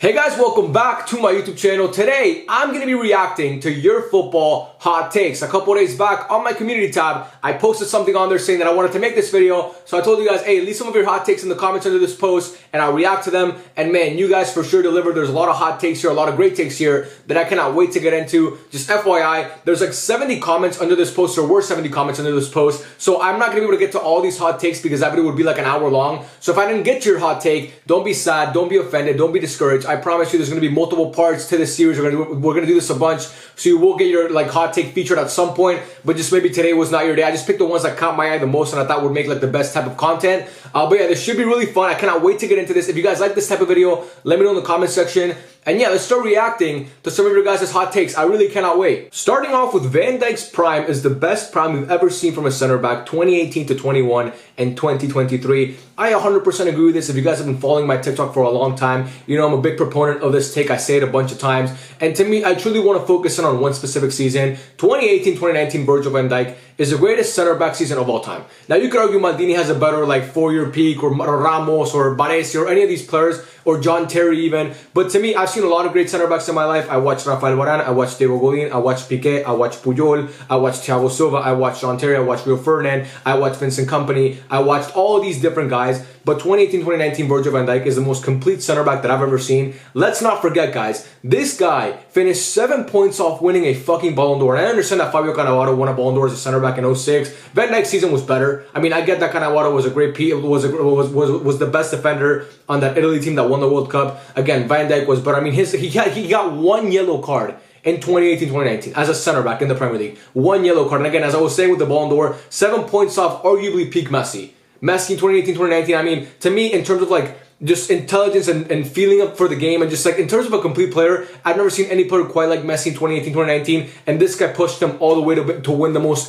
Hey guys, welcome back to my YouTube channel. Today, I'm going to be reacting to your football hot takes. A couple days back on my community tab, I posted something on there saying that I wanted to make this video. So I told you guys, hey, leave some of your hot takes in the comments under this post and I'll react to them. And man, you guys for sure delivered. There's a lot of hot takes here, a lot of great takes here that I cannot wait to get into. Just FYI, there's like 70 comments under this post, or were 70 comments under this post. So I'm not going to be able to get to all these hot takes because that video would be like an hour long. So if I didn't get to your hot take, don't be sad, don't be offended, don't be discouraged. I promise you there's going to be multiple parts to this series. We're going to do this a bunch, so you will get your like hot take featured at some point, but just maybe today was not your day. I just picked the ones that caught my eye the most and I thought would make like the best type of content. But yeah, this should be really fun. I cannot wait to get into this. If you guys like this type of video, let me know in the comment section. And yeah, let's start reacting to some of your guys' hot takes. I really cannot wait. Starting off with Van Dijk's prime is the best prime we've ever seen from a center back, 2018 to 21 and 2023. I 100% agree with this. If you guys have been following my TikTok for a long time, you know I'm a big proponent of this take. I say it a bunch of times. And to me, I truly want to focus in on one specific season. 2018-2019 Virgil van Dijk is the greatest center back season of all time. Now you could argue Maldini has a better like 4-year peak, or Ramos or Baresi or any of these players, or John Terry even. But to me, I've seen a lot of great center backs in my life. I watched Rafael Varane, I watched Diego Godin, I watched Piqué, I watched Puyol, I watched Thiago Silva, I watched John Terry, I watched Rio Ferdinand, I watched Vincent Kompany, I watched all of these different guys. But 2018-2019 Virgil van Dijk is the most complete center back that I've ever seen. Let's not forget, guys, this guy finished 7 points off winning a fucking Ballon d'Or. And I understand that Fabio Cannavaro won a Ballon d'Or as a center back in 06. Van Dijk's season was better. I mean, I get that Cannavaro was a great was the best defender on that Italy team that won the World Cup. Again, Van Dijk was better. I mean, he got one yellow card in 2018-2019 as a center back in the Premier League. One yellow card. And again, as I was saying with the Ballon d'Or, 7 points off arguably peak Messi. Messi in 2018-2019, I mean, to me, in terms of like just intelligence and feeling up for the game, and just like in terms of a complete player, I've never seen any player quite like Messi in 2018-2019, and this guy pushed him all the way to win the most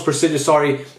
prestigious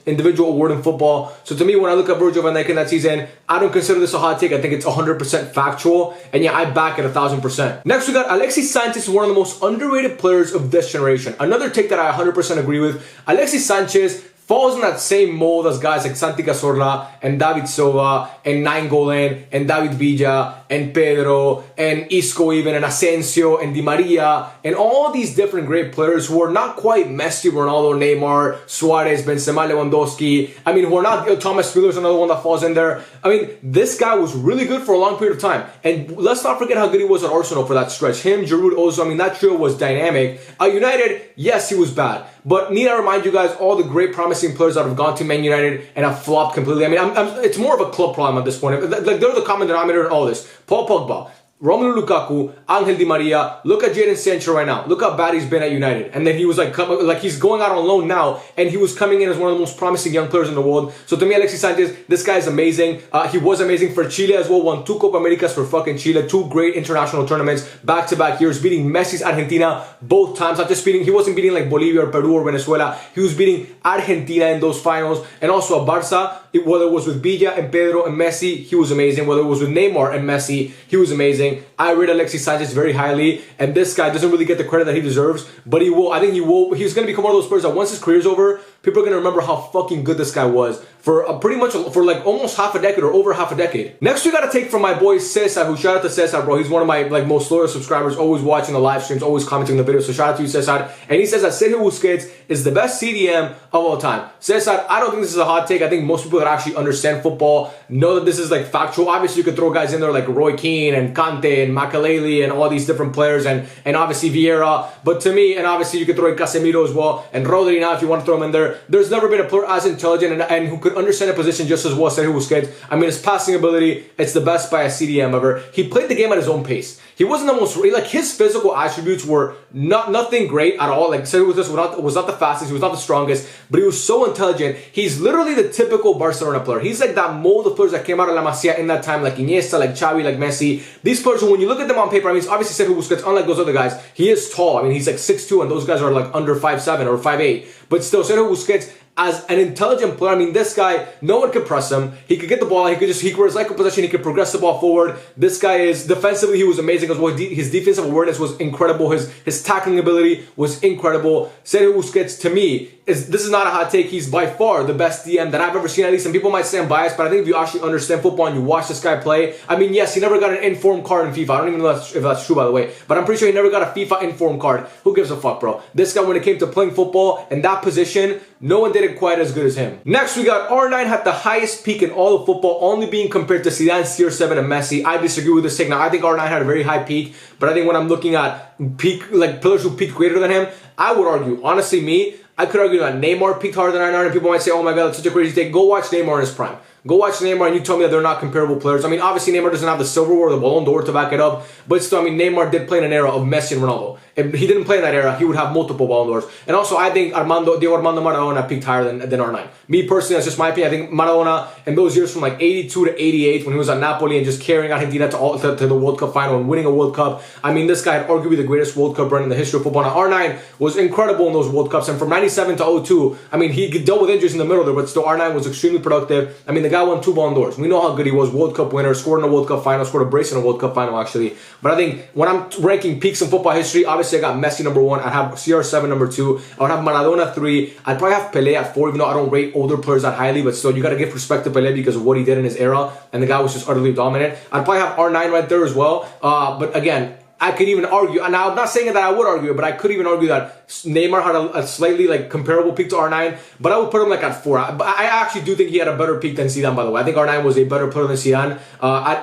individual award in football. So to me, when I look at Virgil van Dijk in that season, I don't consider this a hot take. I think it's 100% factual, and yeah, I back it 1000%. Next, we got Alexis Sanchez, one of the most underrated players of this generation. Another take that I 100% agree with. Alexis Sanchez falls in that same mold as guys like Santi Cazorla and David Silva and Nainggolan and David Villa and Pedro and Isco even and Asensio and Di Maria and all these different great players who are not quite Messi, Ronaldo, Neymar, Suarez, Benzema, Lewandowski. I mean, who are not, Thomas Müller's another one that falls in there. I mean, this guy was really good for a long period of time. And let's not forget how good he was at Arsenal for that stretch. Him, Giroud, Ozil, I mean, that trio was dynamic. At United, yes, he was bad. But need I remind you guys, all the great promising players that have gone to Man United and have flopped completely. I mean, it's more of a club problem at this point. Like, they're the common denominator in all this. Paul Pogba, Romelu Lukaku, Angel Di Maria. Look at Jadon Sancho right now. Look how bad he's been at United. And then he was like he's going out on loan now, and he was coming in as one of the most promising young players in the world. So to me, Alexis Sanchez, this guy is amazing. He was amazing for Chile as well. Won 2 Copa Americas for fucking Chile. 2 great international tournaments back-to-back years, beating Messi's Argentina both times. Not just beating, he wasn't beating like Bolivia or Peru or Venezuela. He was beating Argentina in those finals. And also at Barca, whether it was with Villa and Pedro and Messi, he was amazing. Whether it was with Neymar and Messi, he was amazing. I rate Alexis Sanchez very highly, and this guy doesn't really get the credit that he deserves, but he will. I think he will. He's going to become one of those players that once his career's over, people are going to remember how fucking good this guy was for pretty much for like almost half a decade or over half a decade. Next, we got to take from my boy Cesar, who shout out to Cesar, bro. He's one of my like most loyal subscribers, always watching the live streams, always commenting the videos. So shout out to you, Cesar. And he says that Sergio Busquets is the best CDM of all time. Cesar, I don't think this is a hot take. I think most people that actually understand football know that this is like factual. Obviously, you could throw guys in there like Roy Keane and Kante and Makelele and all these different players, and obviously Vieira. But to me, and obviously you could throw in Casemiro as well, and Rodri now if you want to throw him in there. There's never been a player as intelligent and who could understand a position just as well as Sergio Busquets. I mean, his passing ability, it's the best by a CDM ever. He played the game at his own pace. He wasn't the most, like his physical attributes were nothing great at all. Like Sergio was not the fastest, he was not the strongest, but he was so intelligent. He's literally the typical Barcelona player. He's like that mold of players that came out of La Masia in that time, like Iniesta, like Xavi, like Messi. These players, when you look at them on paper, I mean, obviously Sergio Busquets, unlike those other guys, he is tall. I mean, he's like 6'2", and those guys are like under 5'7" or 5'8". But still, Sergio Busquets, as an intelligent player. I mean, this guy, no one could press him. He could get the ball. He could recycle possession. He could progress the ball forward. This guy is, defensively, he was amazing as well. His defensive awareness was incredible. His tackling ability was incredible. Sergio Busquets, to me, this is not a hot take. He's by far the best DM that I've ever seen, at least. And people might say I'm biased, but I think if you actually understand football and you watch this guy play, I mean, yes, he never got an informed card in FIFA. I don't even know if that's true, by the way. But I'm pretty sure he never got a FIFA informed card. Who gives a fuck, bro? This guy, when it came to playing football in that position, no one did it quite as good as him. Next, we got R9 had the highest peak in all of football, only being compared to Zidane, CR7, and Messi. I disagree with this take. Now, I think R9 had a very high peak, but I think when I'm looking at peak, like players who peaked greater than him, I would argue, honestly, I could argue that Neymar peaked harder than R9, and people might say, oh my god, that's such a crazy take. Go watch Neymar in his prime. Go watch Neymar and you tell me that they're not comparable players. I mean, obviously Neymar doesn't have the silverware or the Ballon d'Or to back it up, but still, I mean, Neymar did play in an era of Messi and Ronaldo. If he didn't play in that era, he would have multiple Ballon d'Ors. And also, I think Diego Armando Maradona peaked higher than R9. Me personally, that's just my opinion. I think Maradona in those years from like 82 to 88, when he was at Napoli and just carrying Argentina to the World Cup final and winning a World Cup. I mean, this guy had arguably the greatest World Cup run in the history of football. Now, R9 was incredible in those World Cups, and from 97 to 02, I mean, he dealt with injuries in the middle there, but still R9 was extremely productive. I mean, the guy won 2 Ballon d'Ors. We know how good he was. World Cup winner, scored in a World Cup final, scored a brace in a World Cup final, actually. But I think when I'm ranking peaks in football history, obviously I got Messi number 1. I'd have CR7 number 2. I would have Maradona 3. I'd probably have Pelé at 4, even though I don't rate older players that highly, but still, you got to give respect to Pelé because of what he did in his era, and the guy was just utterly dominant. I'd probably have R9 right there as well. But again, I could even argue, and I'm not saying that I would argue, but I could even argue that Neymar had a slightly like comparable peak to R9, but I would put him like at 4. But I actually do think he had a better peak than Zidane, by the way. I think R9 was a better player than Zidane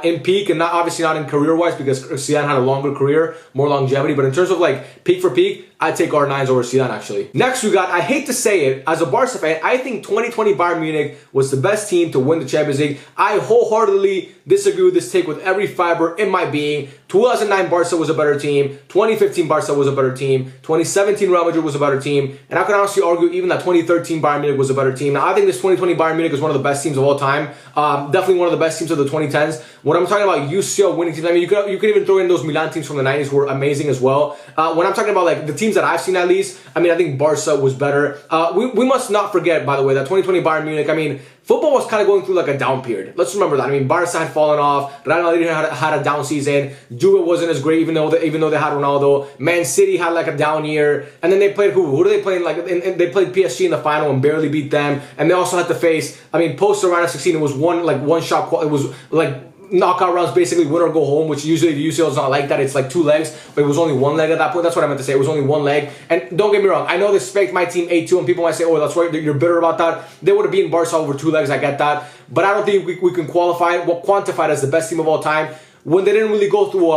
in peak, and obviously not in career-wise because Zidane had a longer career, more longevity, but in terms of like peak for peak, I'd take R9s over Zidane, actually. Next, we got, I hate to say it, as a Barca fan, I think 2020 Bayern Munich was the best team to win the Champions League. I wholeheartedly disagree with this take with every fiber in my being. 2009 Barca was a better team. 2015 Barca was a better team. 2017 Real Madrid was a better team. And I could honestly argue even that 2013 Bayern Munich was a better team. Now, I think this 2020 Bayern Munich is one of the best teams of all time. Definitely one of the best teams of the 2010s. When I'm talking about UCL winning teams, I mean, you could even throw in those Milan teams from the 90s who were amazing as well. When I'm talking about like the teams that I've seen at least, I mean, I think Barca was better. We must not forget, by the way, that 2020 Bayern Munich, I mean, football was kind of going through like a down period. Let's remember that. I mean, Barca had fallen off. Real Madrid had a down season. Juve wasn't as great, even though they had Ronaldo. Man City had like a down year. And then they played who? Who did they play? They played PSG in the final and barely beat them. And they also had to face, I mean, post round of 16, it was one shot. It was like knockout rounds, basically win or go home, which usually the UCL is not like that. It's like 2 legs, but it was only 1 leg at that point. That's what I meant to say. It was only 1 leg. And don't get me wrong, I know this spanked my team 8-2, and people might say, oh, that's right, you're bitter about that. They would have beaten Barca over 2 legs, I get that. But I don't think we can quantify it as the best team of all time when they didn't really go through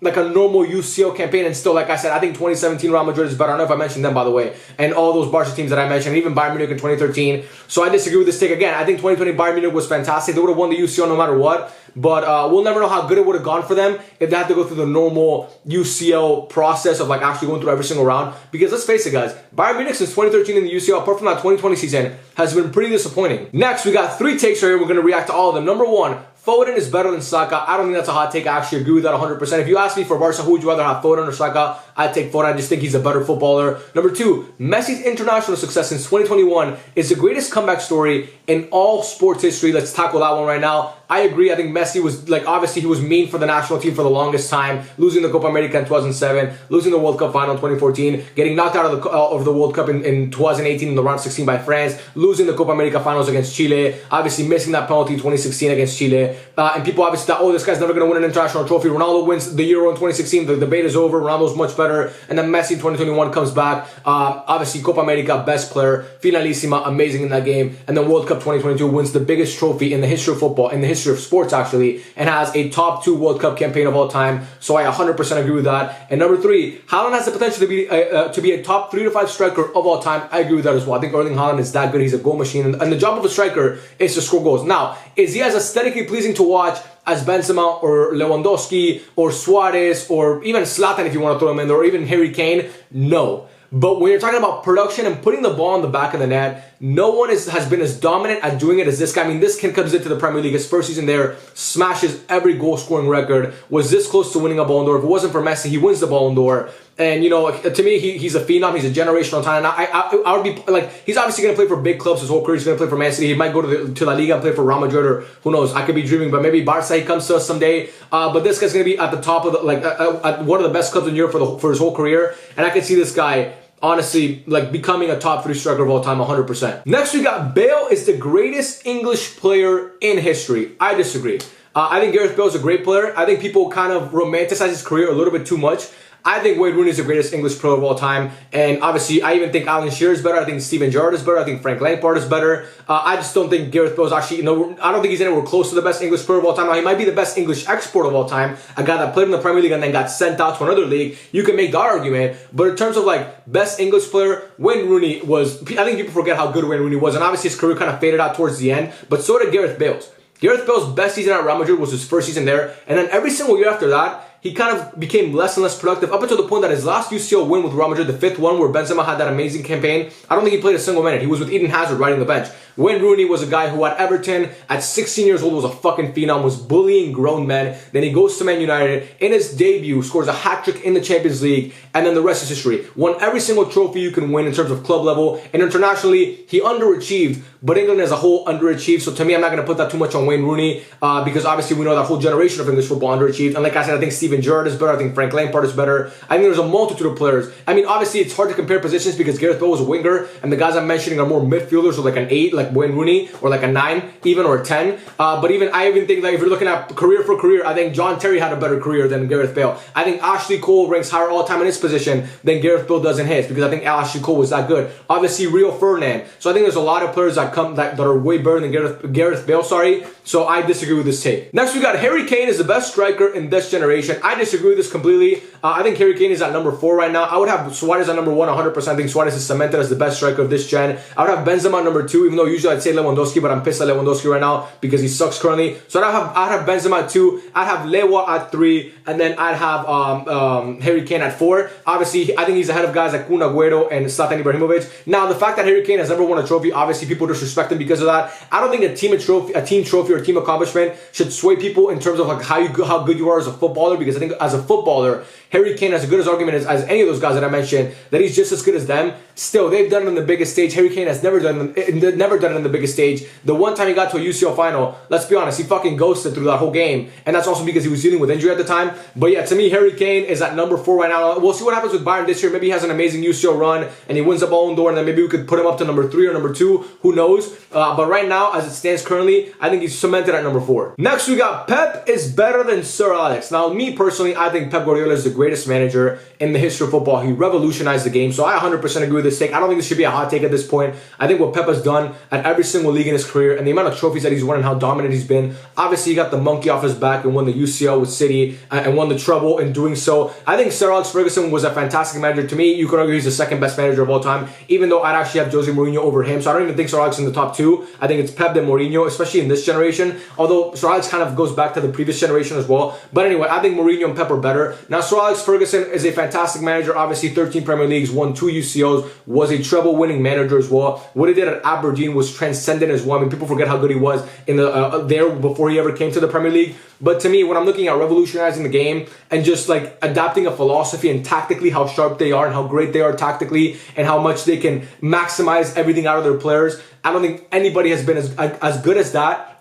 like a normal UCL campaign. And still, like I said, I think 2017 Real Madrid is better. I don't know if I mentioned them, by the way, and all those Barca teams that I mentioned, even Bayern Munich in 2013. So I disagree with this take. Again, I think 2020 Bayern Munich was fantastic. They would have won the UCL no matter what. But we'll never know how good it would have gone for them if they had to go through the normal UCL process of like actually going through every single round. Because let's face it, guys, Bayern Munich since 2013 in the UCL, apart from that 2020 season, has been pretty disappointing. Next, we got 3 takes right here. We're going to react to all of them. Number 1, Foden is better than Saka. I don't think that's a hot take. I actually agree with that 100%. If you ask me for Barca, who would you rather have, Foden or Saka? I'd take Foden. I just think he's a better footballer. Number 2, Messi's international success since 2021 is the greatest comeback story in all sports history. Let's tackle that one right now. I agree. I think Messi was, like, obviously he was mean for the national team for the longest time, losing the Copa America in 2007, losing the World Cup final in 2014, getting knocked out of the World Cup in 2018 in the round 16 by France, losing the Copa America finals against Chile, obviously missing that penalty in 2016 against Chile, and people obviously thought, oh, this guy's never going to win an international trophy. Ronaldo wins the Euro in 2016, the debate is over, Ronaldo's much better, and then Messi in 2021 comes back, obviously Copa America, best player, finalissima, amazing in that game, and then World Cup 2022 wins the biggest trophy in the history of football, in the history of sports actually, and has a top 2 World Cup campaign of all time. So I 100% agree with that. And number 3, Haaland has the potential to be a top 3 to 5 striker of all time. I agree with that as well. I think Erling Haaland is that good. He's a goal machine, and the job of a striker is to score goals. Now, is he as aesthetically pleasing to watch as Benzema or Lewandowski or Suarez or even Zlatan if you want to throw him in there, or even Harry Kane? No. But when you're talking about production and putting the ball in the back of the net, no one has been as dominant at doing it as this guy. I mean, this kid comes into the Premier League, his first season there, smashes every goal-scoring record, was this close to winning a Ballon d'Or. If it wasn't for Messi, he wins the Ballon d'Or. And, you know, to me, he's a phenom. He's a generational talent. I would be like, he's obviously going to play for big clubs his whole career. He's going to play for Man City. He might go to La Liga and play for Real Madrid, or who knows. I could be dreaming, but maybe Barca, he comes to us someday. But this guy's going to be at the top of at one of the best clubs in Europe for his whole career. And I can see this guy honestly like becoming a top 3 striker of all time 100%. Next, we got Bale is the greatest English player in history. I disagree. I think Gareth Bale is a great player. I think people kind of romanticize his career a little bit too much. I think Wayne Rooney is the greatest English player of all time. And obviously, I even think Alan Shearer is better. I think Steven Gerrard is better. I think Frank Lampard is better. I just don't think Gareth Bale is actually, I don't think he's anywhere close to the best English player of all time. Now, he might be the best English export of all time. A guy that played in the Premier League and then got sent out to another league. You can make that argument. But in terms of like best English player, Wayne Rooney was, I think people forget how good Wayne Rooney was. And obviously, his career kind of faded out towards the end. But so did Gareth Bale's. Gareth Bale's best season at Real Madrid was his first season there. And then every single year after that, he kind of became less and less productive up until the point that his last UCL win with Real Madrid, the 5th one where Benzema had that amazing campaign, I don't think he played a single minute. He was with Eden Hazard riding the bench. Wayne Rooney was a guy who at Everton, at 16 years old, was a fucking phenom, was bullying grown men. Then he goes to Man United. In his debut, scores a hat-trick in the Champions League, and then the rest is history. Won every single trophy you can win in terms of club level, and internationally, he underachieved, but England as a whole underachieved. So to me, I'm not going to put that too much on Wayne Rooney, because obviously we know that whole generation of English football underachieved. And like I said, I think Steven Gerrard is better. I think Frank Lampard is better. I think there's a multitude of players. I mean, obviously, it's hard to compare positions because Gareth Bale was a winger, and the guys I'm mentioning are more midfielders, or like an 8, like Wayne Rooney, or like a 9, even, or a 10. But I even think that if you're looking at career for career, I think John Terry had a better career than Gareth Bale. I think Ashley Cole ranks higher all time in his position than Gareth Bale does in his, because I think Ashley Cole was that good. Obviously, Rio Ferdinand. So I think there's a lot of players that are way better than Gareth Bale. So I disagree with this take. Next, we got Harry Kane is the best striker in this generation. I disagree with this completely. I think Harry Kane is at number 4 right now. I would have Suarez at number 1 100%. I think Suarez is cemented as the best striker of this gen. I would have Benzema at number 2, even though usually I'd say Lewandowski, but I'm pissed at Lewandowski right now because he sucks currently. So I'd have Benzema at 2, I'd have Lewa at 3, and then I'd have Harry Kane at 4. Obviously, I think he's ahead of guys like Kun Agüero and Zlatan Ibrahimovic. Now, the fact that Harry Kane has never won a trophy, obviously people disrespect him because of that. I don't think a team trophy or team accomplishment should sway people in terms of like how good you are as a footballer, because I think as a footballer, Harry Kane has as good as argument as any of those guys that I mentioned, that he's just as good as them. Still, they've done it on the biggest stage. Harry Kane has never done it on the biggest stage. The one time he got to a UCL final, let's be honest, he fucking ghosted through that whole game. And that's also because he was dealing with injury at the time. But yeah, to me, Harry Kane is at number 4 right now. We'll see what happens with Bayern this year. Maybe he has an amazing UCL run and he wins the Ballon d'Or, and then maybe we could put him up to number 3 or number 2. Who knows? But right now, as it stands currently, I think he's cemented at number 4. Next, we got Pep is better than Sir Alex. Now, me personally, I think Pep Guardiola is the greatest manager in the history of football. He revolutionized the game. So I 100% agree with this take. I don't think this should be a hot take at this point. I think what Pep has done at every single league in his career and the amount of trophies that he's won and how dominant he's been. Obviously, he got the monkey off his back and won the UCL with City and won the treble in doing so. I think Sir Alex Ferguson was a fantastic manager. To me, you could argue he's the second best manager of all time, even though I'd actually have Jose Mourinho over him. So I don't even think Sir Alex is in the top 2. I think it's Pep then Mourinho, especially in this generation. Although Sir Alex kind of goes back to the previous generation as well. But anyway, I think Mourinho and Pep are better. Now, Sir Alex Ferguson is a fantastic manager. Obviously, 13 Premier Leagues, won 2 UCLs, was a treble-winning manager as well. What he did at Aberdeen was transcendent as well. I mean, people forget how good he was in the there before he ever came to the Premier League. But to me, when I'm looking at revolutionizing the game and just like adapting a philosophy and tactically how sharp they are and how great they are tactically and how much they can maximize everything out of their players, I don't think anybody has been as good as that,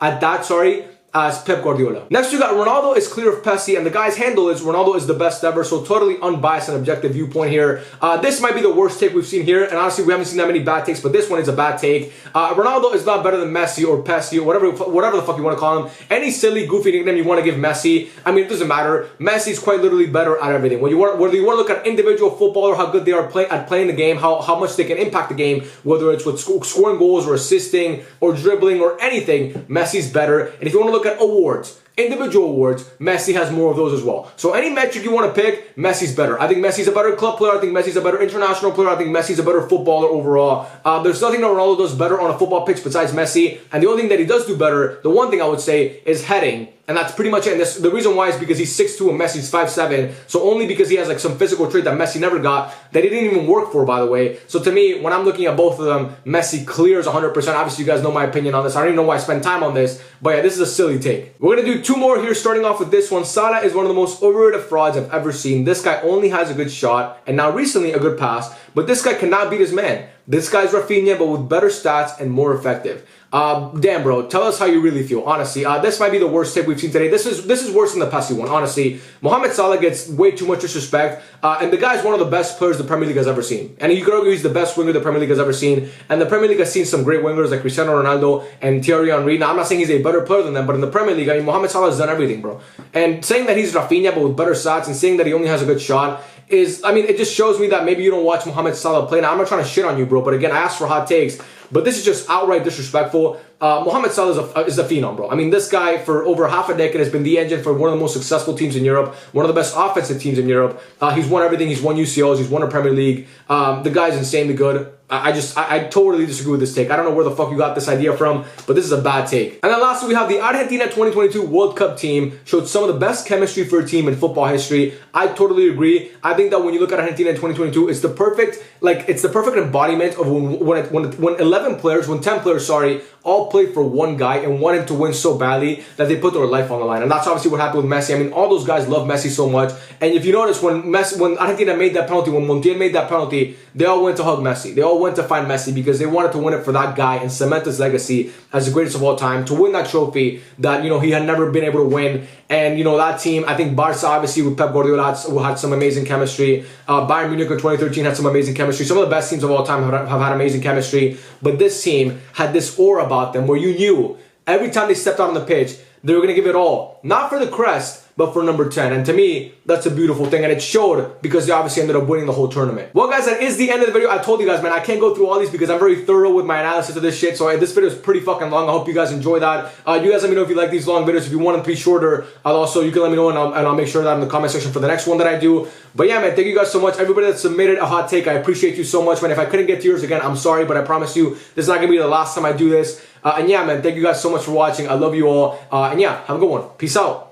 as Pep Guardiola. Next, we got Ronaldo is clear of Messi, and the guy's handle is Ronaldo is the best ever, so totally unbiased and objective viewpoint here. This might be the worst take we've seen here, and honestly, we haven't seen that many bad takes, but this one is a bad take. Ronaldo is not better than Messi or Pessi or whatever the fuck you want to call him. Any silly, goofy nickname you want to give Messi, I mean, it doesn't matter. Messi's quite literally better at everything. Whether you want to look at individual footballer, how good they are at playing the game, how much they can impact the game, whether it's with scoring goals or assisting or dribbling or anything, Messi's better. And if you want to look at awards, individual awards, Messi has more of those as well. So any metric you want to pick, Messi's better. I think Messi's a better club player. I think Messi's a better international player. I think Messi's a better footballer overall. There's nothing that Ronaldo does better on a football pitch besides Messi. And the only thing that he does do better, the one thing I would say, is heading And that's pretty much it. And the reason why is because he's 6'2" and Messi's 5'7". So only because he has like some physical trait that Messi never got, that he didn't even work for, by the way. So to me, when I'm looking at both of them, Messi clears 100%. Obviously, you guys know my opinion on this. I don't even know why I spend time on this. But yeah, this is a silly take. We're going to do two more here, starting off with this one. Salah is one of the most overrated frauds I've ever seen. This guy only has a good shot, and now recently a good pass. But this guy cannot beat his man. This guy's Rafinha, but with better stats and more effective. Damn, bro. Tell us how you really feel. Honestly, this might be the worst take we've seen today. This is worse than the Pessi one. Honestly, Mohamed Salah gets way too much disrespect, and the guy's one of the best players the Premier League has ever seen. And you could argue he's the best winger the Premier League has ever seen. And the Premier League has seen some great wingers like Cristiano Ronaldo and Thierry Henry. Now, I'm not saying he's a better player than them, but in the Premier League, I mean, Mohamed Salah has done everything, bro. And saying that he's Rafinha but with better stats and saying that he only has a good shot is, I mean, it just shows me that maybe you don't watch Mohamed Salah play. Now, I'm not trying to shit on you, bro, but again, I asked for hot takes. But this is just outright disrespectful. Mohamed Salah is a phenom, bro. I mean, this guy for over half a decade has been the engine for one of the most successful teams in Europe, one of the best offensive teams in Europe. He's won everything. He's won UCLs. He's won a Premier League. The guy's insanely good. I totally disagree with this take. I don't know where the fuck you got this idea from, but this is a bad take. And then lastly, we have the Argentina 2022 World Cup team. Showed some of the best chemistry for a team in football history. I totally agree. I think that when you look at Argentina in 2022, it's the perfect embodiment of when 11 players, when 10 players, sorry, all played for one guy and wanted to win so badly that they put their life on the line. And that's obviously what happened with Messi. I mean, all those guys love Messi so much. And if you notice, when Argentina made that penalty, when Montiel made that penalty, they all went to hug Messi. They all went to find Messi because they wanted to win it for that guy and cement his legacy as the greatest of all time, to win that trophy that, you know, he had never been able to win. And, you know, that team, I think Barca, obviously, with Pep Guardiola, had some amazing chemistry. Bayern Munich in 2013 had some amazing chemistry. Some of the best teams of all time have had amazing chemistry. But this team had this aura about them where you knew every time they stepped out on the pitch, they were going to give it all. Not for the crest, but for number 10. And to me, that's a beautiful thing. And it showed because they obviously ended up winning the whole tournament. Well, guys, that is the end of the video. I told you guys, man, I can't go through all these because I'm very thorough with my analysis of this shit. So this video is pretty fucking long. I hope you guys enjoy that. You guys let me know if you like these long videos. If you want them to be shorter, you can let me know and I'll make sure that in the comment section for the next one that I do. But yeah, man, thank you guys so much. Everybody that submitted a hot take, I appreciate you so much, man. If I couldn't get to yours again, I'm sorry, but I promise you, this is not going to be the last time I do this. And yeah, man, thank you guys so much for watching. I love you all. And yeah, have a good one. Peace out.